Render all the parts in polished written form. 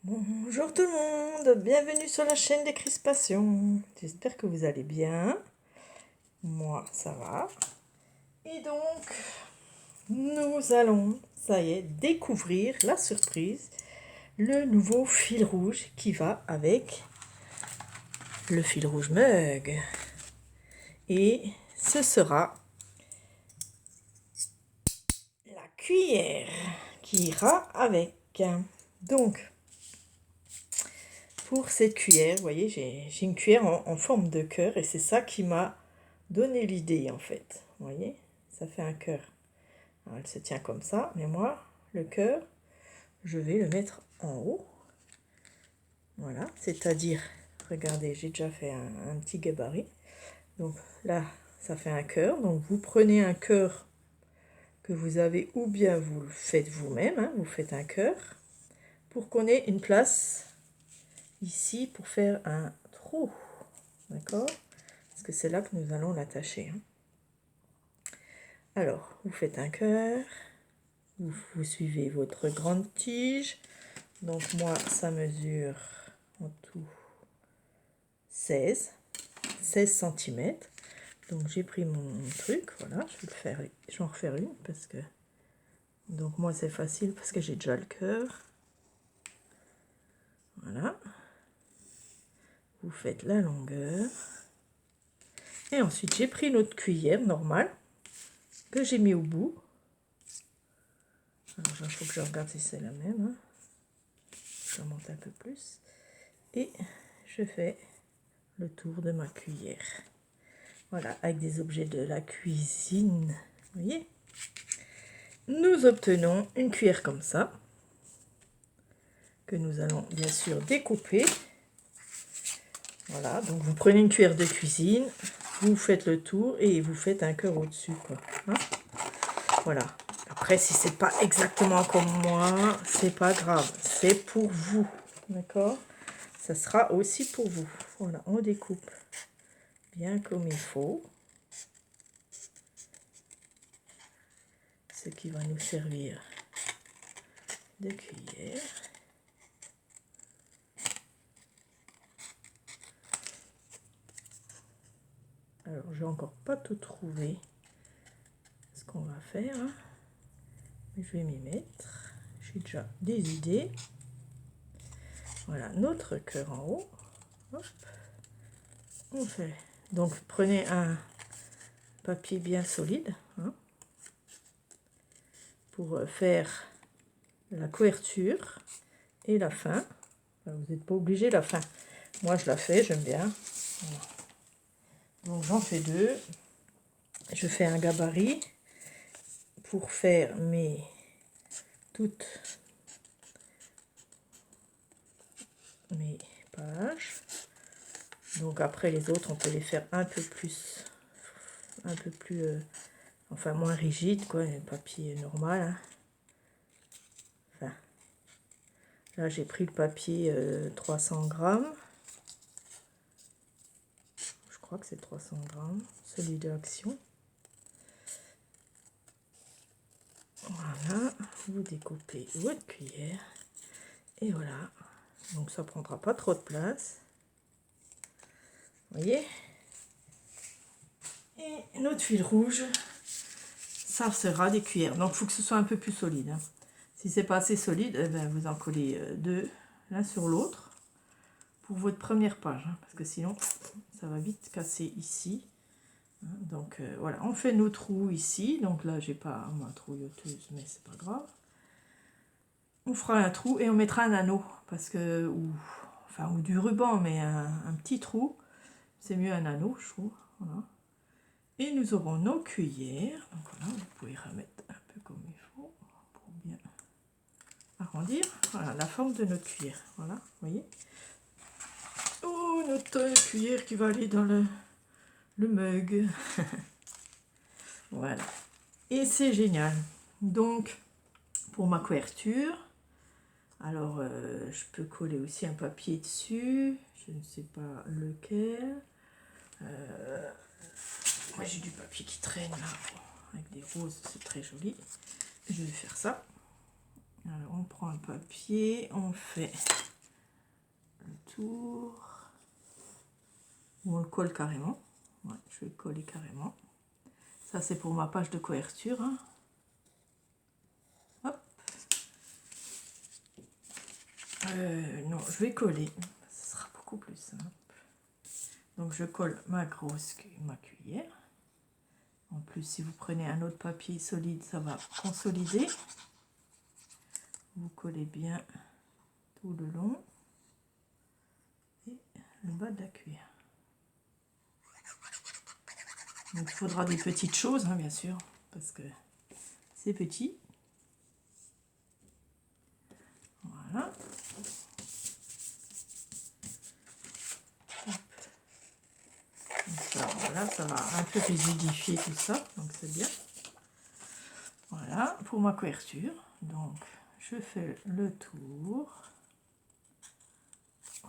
Bonjour tout le monde, bienvenue sur la chaîne des crispations. J'espère que vous allez bien. Moi, ça va. Et donc, nous allons, ça y est, découvrir la surprise, le nouveau fil rouge qui va avec le fil rouge mug. Et ce sera la cuillère qui ira avec. Donc, pour cette cuillère, vous voyez, j'ai une cuillère en forme de cœur et c'est ça qui m'a donné l'idée en fait. Vous voyez, ça fait un cœur. Alors, elle se tient comme ça, mais moi, le cœur, je vais le mettre en haut. Voilà, c'est-à-dire, regardez, j'ai déjà fait un petit gabarit. Donc là, ça fait un cœur. Donc vous prenez un cœur que vous avez ou bien vous le faites vous-même, hein, vous faites un cœur pour qu'on ait une place ici pour faire un trou, d'accord? Parce que c'est là que nous allons l'attacher. Hein. Alors, vous faites un cœur, vous suivez votre grande tige. Donc moi, ça mesure en tout 16 cm. Donc j'ai pris mon truc, voilà, je vais en refaire une parce que... Donc moi c'est facile parce que j'ai déjà le cœur. Voilà. Vous faites la longueur. Et ensuite j'ai pris notre cuillère normale que j'ai mis au bout. Alors il faut que je regarde si c'est la même. Hein. Je remonte un peu plus. Et je fais le tour de ma cuillère. Voilà, avec des objets de la cuisine. Vous voyez? Nous obtenons une cuillère comme ça. Que nous allons bien sûr découper. Voilà, donc vous prenez une cuillère de cuisine, vous faites le tour et vous faites un cœur au-dessus, quoi. Hein, voilà. Après, si c'est pas exactement comme moi, c'est pas grave. C'est pour vous, d'accord? Ça sera aussi pour vous. Voilà, on découpe bien comme il faut. Ce qui va nous servir de cuillère. Alors, j'ai encore pas tout trouvé ce qu'on va faire. Hein. Mais je vais m'y mettre. J'ai déjà des idées. Voilà, notre cœur en haut. Hop. On fait. Donc, prenez un papier bien solide hein, pour faire la couverture et la fin. Vous n'êtes pas obligé la fin. Moi, je la fais, j'aime bien. Voilà. Donc, j'en fais deux. Je fais un gabarit pour faire toutes mes pages. Donc, après, les autres, on peut les faire un peu plus, enfin, moins rigide, quoi, un papier normal. Hein. Enfin, là, j'ai pris le papier 300 grammes. Je crois que c'est 300 grammes, celui de Action. Voilà, vous découpez votre cuillère. Et voilà, donc ça prendra pas trop de place. Vous voyez? Et notre fil rouge, ça sera des cuillères. Donc il faut que ce soit un peu plus solide. Hein. Si c'est pas assez solide, eh ben, vous en collez deux l'un sur l'autre pour votre première page. Hein, parce que sinon, ça va vite casser ici. Hein, donc voilà, on fait nos trous ici. Donc là, j'ai pas ma trouilleuse, mais c'est pas grave. On fera un trou et on mettra un anneau. Parce que, ou du ruban, mais un petit trou. C'est mieux un anneau, je trouve. Voilà. Et nous aurons nos cuillères. Donc voilà, vous pouvez remettre un peu comme il faut pour bien arrondir. Voilà la forme de notre cuillère. Voilà, vous voyez. Oh, notre cuillère qui va aller dans le mug. Voilà. Et c'est génial. Donc, pour ma couverture, alors je peux coller aussi un papier dessus. Je ne sais pas lequel. Moi j'ai du papier qui traîne là, avec des roses, c'est très joli. Je vais faire ça. Alors on prend un papier, on fait le tour. Ou on le colle carrément. Ouais, je vais le coller carrément. Ça, c'est pour ma page de couverture. Hein. Hop. Non, je vais coller. Ce sera beaucoup plus simple. Donc, je colle ma cuillère. En plus, si vous prenez un autre papier solide, ça va consolider. Vous collez bien tout le long. Et le bas de la cuillère. Donc, il faudra des petites choses, hein, bien sûr, parce que c'est petit. Voilà. Voilà, ça va un peu rigidifier tout ça, donc c'est bien. Voilà, pour ma couverture. Donc, je fais le tour.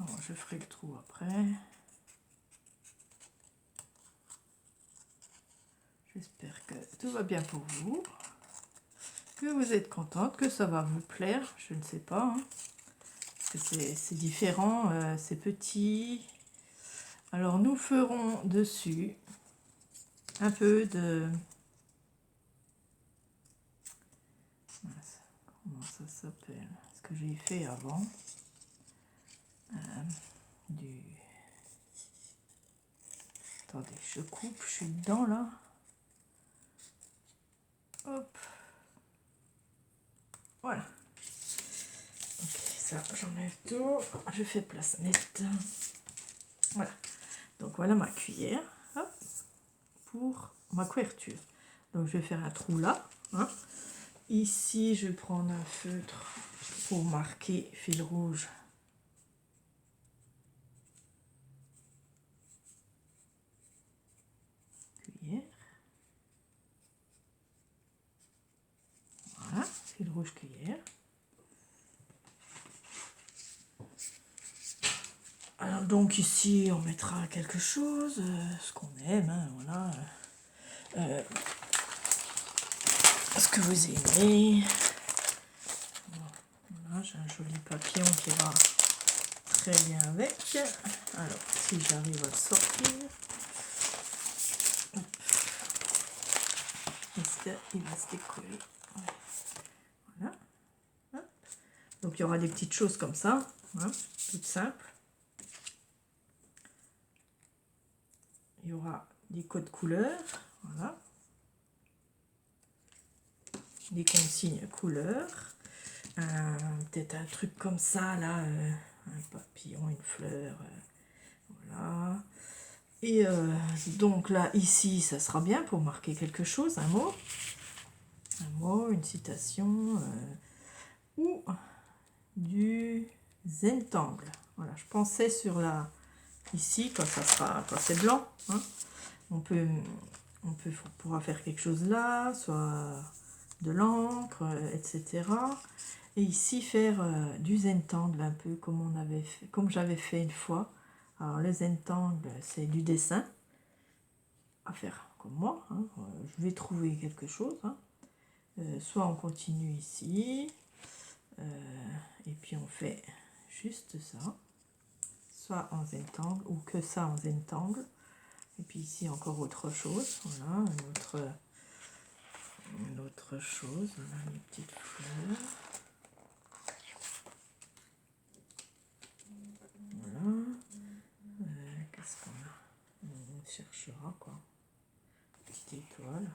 Oh, je ferai le trou après. J'espère que tout va bien pour vous. Que vous êtes contente, que ça va vous plaire. Je ne sais pas. Hein, parce que c'est différent, c'est petit. Alors, nous ferons dessus un peu de... Comment ça s'appelle? Ce que j'ai fait avant. Du... Attendez, je coupe, je suis dedans là. Hop. Voilà. Ok, ça, j'enlève tout. Je fais place nette. Voilà. Donc voilà ma cuillère. Hop. Pour ma couverture. Donc je vais faire un trou là. Hein. Ici, je vais prendre un feutre pour marquer fil rouge. Cuillère. Voilà, fil rouge cuillère. Alors donc ici, on mettra quelque chose, ce qu'on aime, hein, voilà. Ce que vous aimez. Voilà, j'ai un joli papillon qui va très bien avec. Alors, si j'arrive à le sortir. Est-ce qu'il va se décoller? Voilà. Hop. Donc il y aura des petites choses comme ça, hein, toutes simples. Il y aura des codes couleurs, voilà. Des consignes couleurs. Peut-être un truc comme ça, là, un papillon, une fleur, voilà. Et donc là, ici, ça sera bien pour marquer quelque chose, un mot, une citation, ou du Zentangle. Voilà, je pensais sur la... Ici, quand c'est blanc, hein, on pourra faire quelque chose là, soit de l'encre, etc. Et ici, faire du Zentangle, un peu comme on avait fait, comme j'avais fait une fois. Alors, le Zentangle, c'est du dessin à faire comme moi. Hein. Je vais trouver quelque chose. Hein. Soit on continue ici, et puis on fait juste ça. Soit en Zentangle, ou que ça en Zentangle. Et puis ici, encore autre chose. Voilà, une autre chose. Voilà, les petites fleurs. Voilà. Qu'est-ce qu'on a? On cherchera quoi. Petite étoile.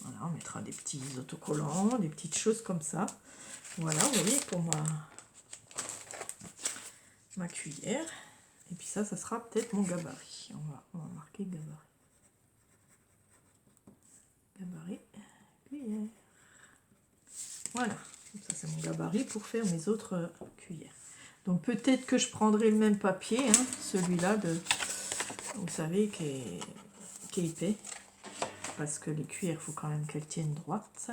Voilà, on mettra des petits autocollants, des petites choses comme ça. Voilà, vous voyez, pour ma cuillère. Et puis ça sera peut-être mon gabarit. On va marquer gabarit. Gabarit, cuillère. Voilà, ça c'est mon gabarit pour faire mes autres cuillères. Donc peut-être que je prendrai le même papier, hein, celui-là de, vous savez, qui est épais, parce que les cuillères, il faut quand même qu'elles tiennent droite.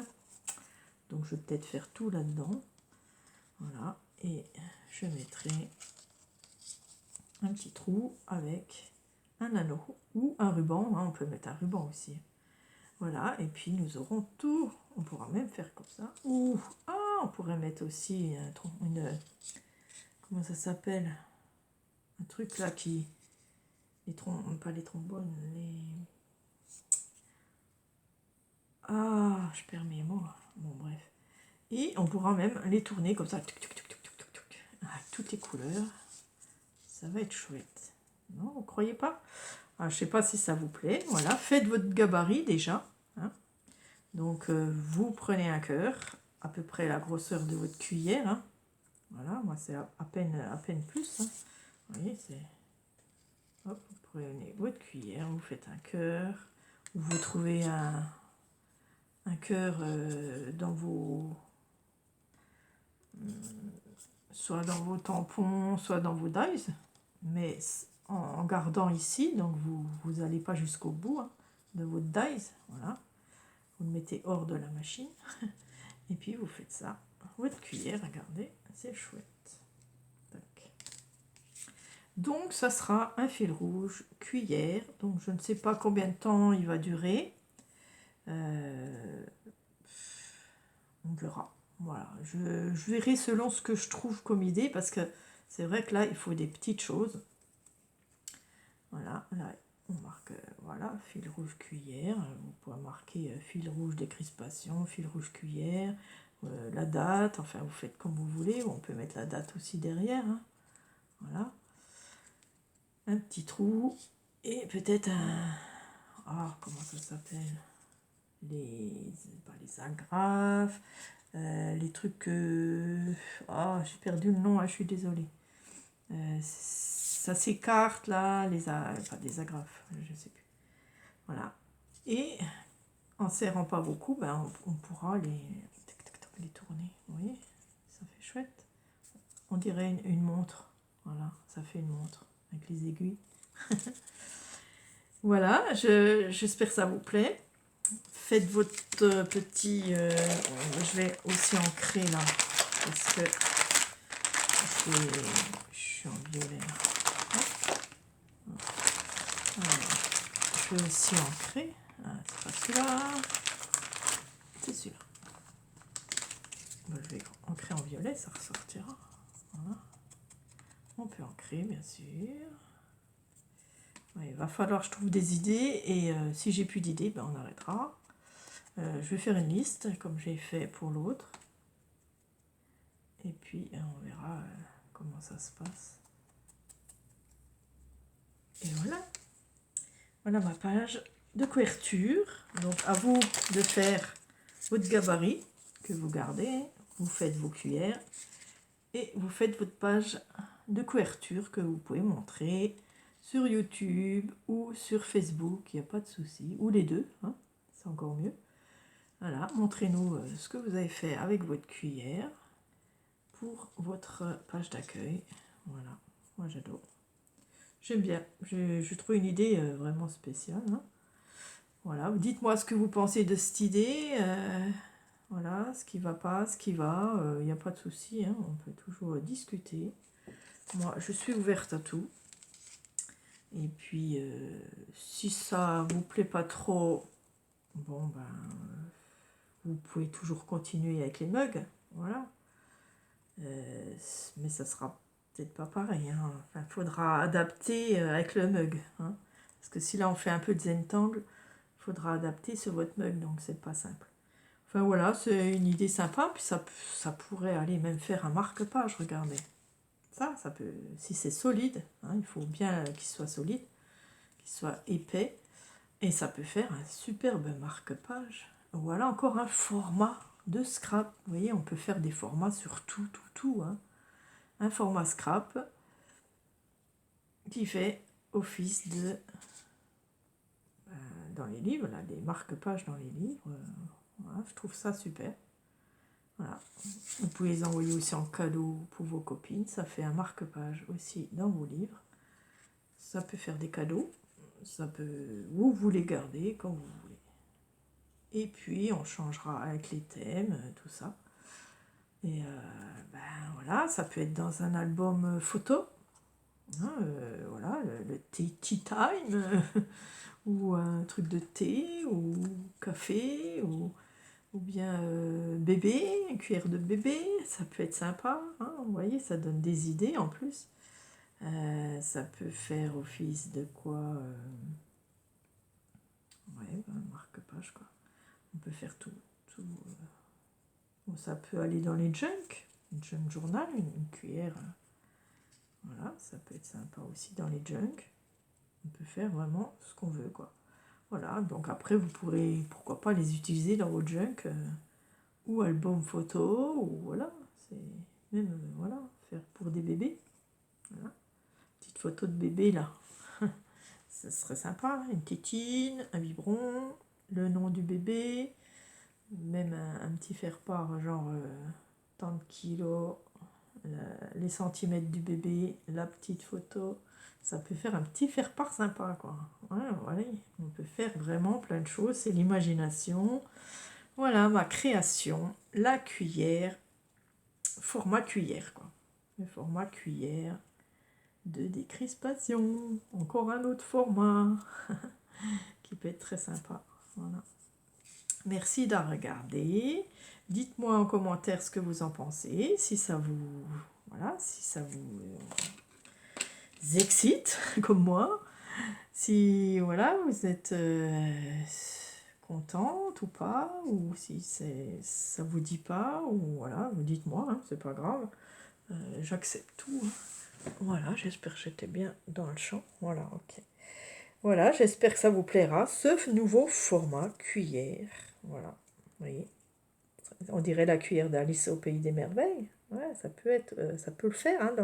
Donc je vais peut-être faire tout là-dedans. Voilà, et je mettrai un petit trou avec un anneau ou un ruban, hein, on peut mettre un ruban aussi. Voilà, et puis nous aurons tout. On pourra même faire comme ça. Ou on pourrait pourrais mettre aussi comment ça s'appelle? Un truc là qui... pas les trombones, Ah, je perds mes mots. Bon, bref. Et on pourra même les tourner comme ça, avec toutes les couleurs. Ça va être chouette. Non, vous croyez pas? Je ne sais pas si ça vous plaît. Voilà, faites votre gabarit déjà. Hein. Donc, vous prenez un cœur, à peu près la grosseur de votre cuillère. Hein. Voilà, moi c'est à peine plus. Hein. Vous voyez, c'est... Hop, vous prenez votre cuillère, vous faites un cœur. Vous trouvez un cœur dans vos... soit dans vos tampons, soit dans vos dies. Mais en gardant ici, donc vous n'allez pas jusqu'au bout hein, de votre dies. Voilà. Vous le mettez hors de la machine. Et puis vous faites ça. Votre cuillère, regardez, c'est chouette. Tac. Donc ça sera un fil rouge cuillère. Donc je ne sais pas combien de temps il va durer. On verra. Voilà. Je verrai selon ce que je trouve comme idée parce que c'est vrai que là il faut des petites choses. Voilà, là on marque, voilà, fil rouge cuillère, vous pouvez marquer fil rouge décrispation, fil rouge cuillère, la date, enfin vous faites comme vous voulez, on peut mettre la date aussi derrière, hein. Voilà, un petit trou, et peut-être comment ça s'appelle, pas les agrafes, les trucs que, j'ai perdu le nom, je suis désolée. Ça s'écarte là, pas des agrafes, je sais plus. Voilà. Et en serrant pas beaucoup, on pourra les tourner. Vous voyez, ça fait chouette. On dirait une montre. Voilà, ça fait une montre avec les aiguilles. Voilà, j'espère que ça vous plaît. Faites votre petit... je vais aussi ancrer là, parce que je suis en violet. Je vais aussi ancrer. C'est pas celui-là. C'est celui-là. Je vais ancrer en violet, ça ressortira. Voilà. On peut ancrer, bien sûr. Ouais, il va falloir que je trouve des idées. Et si j'ai plus d'idées, on arrêtera. Je vais faire une liste, comme j'ai fait pour l'autre. Et puis, on verra comment ça se passe. Et voilà. Voilà ma page de couverture. Donc, à vous de faire votre gabarit que vous gardez. Vous faites vos cuillères. Et vous faites votre page de couverture que vous pouvez montrer sur YouTube ou sur Facebook. Il n'y a pas de souci. Ou les deux. Hein, c'est encore mieux. Voilà. Montrez-nous ce que vous avez fait avec votre cuillère pour votre page d'accueil. Voilà. Moi, j'adore. J'aime bien. Je trouve une idée vraiment spéciale. Hein. Voilà. Dites-moi ce que vous pensez de cette idée. Voilà, ce qui va pas, ce qui va. Il n'y a pas de souci. Hein, on peut toujours discuter. Moi, je suis ouverte à tout. Et puis, si ça vous plaît pas trop, bon, vous pouvez toujours continuer avec les mugs. Voilà. Mais ça sera peut-être pas pareil. Hein. Enfin, faudra adapter avec le mug. Hein. Parce que si là on fait un peu de Zentangle, il faudra adapter sur votre mug, donc c'est pas simple. Enfin voilà, c'est une idée sympa, puis ça pourrait aller même faire un marque-page, regardez. Ça peut, si c'est solide, hein, il faut bien qu'il soit solide, qu'il soit épais, et ça peut faire un superbe marque-page. Voilà encore un format de scrap. Vous voyez, on peut faire des formats sur tout. Hein. Un format scrap qui fait office de dans les livres, là, des marque-pages dans les livres. Voilà, je trouve ça super. Voilà. Vous pouvez les envoyer aussi en cadeau pour vos copines. Ça fait un marque-page aussi dans vos livres. Ça peut faire des cadeaux. Ça peut, vous les gardez quand vous voulez. Et puis on changera avec les thèmes, tout ça. Et voilà, ça peut être dans un album photo. Hein, voilà, le tea time, ou un truc de thé, ou café, ou ou bien bébé, une cuillère de bébé, ça peut être sympa, hein, vous voyez, ça donne des idées en plus. Ça peut faire office de quoi ouais, ben, marque-page quoi. On peut faire tout. Bon, ça peut aller dans les junk, une junk journal, une cuillère. Voilà, ça peut être sympa aussi dans les junk. On peut faire vraiment ce qu'on veut quoi. Voilà, donc après vous pourrez, pourquoi pas les utiliser dans vos junk ou album photo, ou voilà, c'est même, voilà, faire pour des bébés. Voilà, petite photo de bébé là. Ça serait sympa, une tétine, un biberon, le nom du bébé, même un petit faire-part, genre tant de kilos, les centimètres du bébé, la petite photo. Ça peut faire un petit faire-part sympa, quoi. Ouais, voilà, on peut faire vraiment plein de choses, c'est l'imagination. Voilà ma création, la cuillère, format cuillère, quoi. Le format cuillère de décrispation. Encore un autre format qui peut être très sympa. Voilà. Merci de regarder. Dites-moi en commentaire ce que vous en pensez, si ça vous, voilà, si ça vous excite comme moi, si voilà vous êtes contente ou pas, ou si ça vous dit pas, ou voilà, vous dites-moi, hein, c'est pas grave, j'accepte tout. Hein. Voilà, j'espère que j'étais bien dans le champ. Voilà, ok. Voilà, j'espère que ça vous plaira, ce nouveau format cuillère. Voilà, vous voyez. On dirait la cuillère d'Alice au pays des merveilles. Ouais, ça peut être, ça peut le faire hein,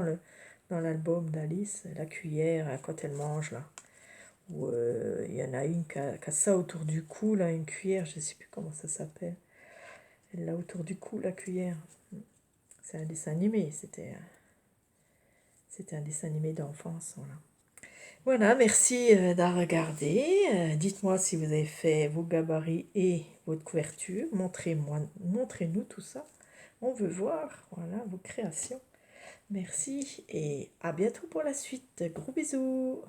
dans l'album d'Alice, la cuillère quand elle mange là. Ou il y en a une qui a ça autour du cou là, une cuillère, je sais plus comment ça s'appelle. Elle l'a autour du cou la cuillère. C'est un dessin animé, c'était un dessin animé d'enfance, voilà. Voilà, merci d'avoir regardé. Dites-moi si vous avez fait vos gabarits et votre couverture. Montrez-nous tout ça. On veut voir, voilà, vos créations. Merci et à bientôt pour la suite. Gros bisous.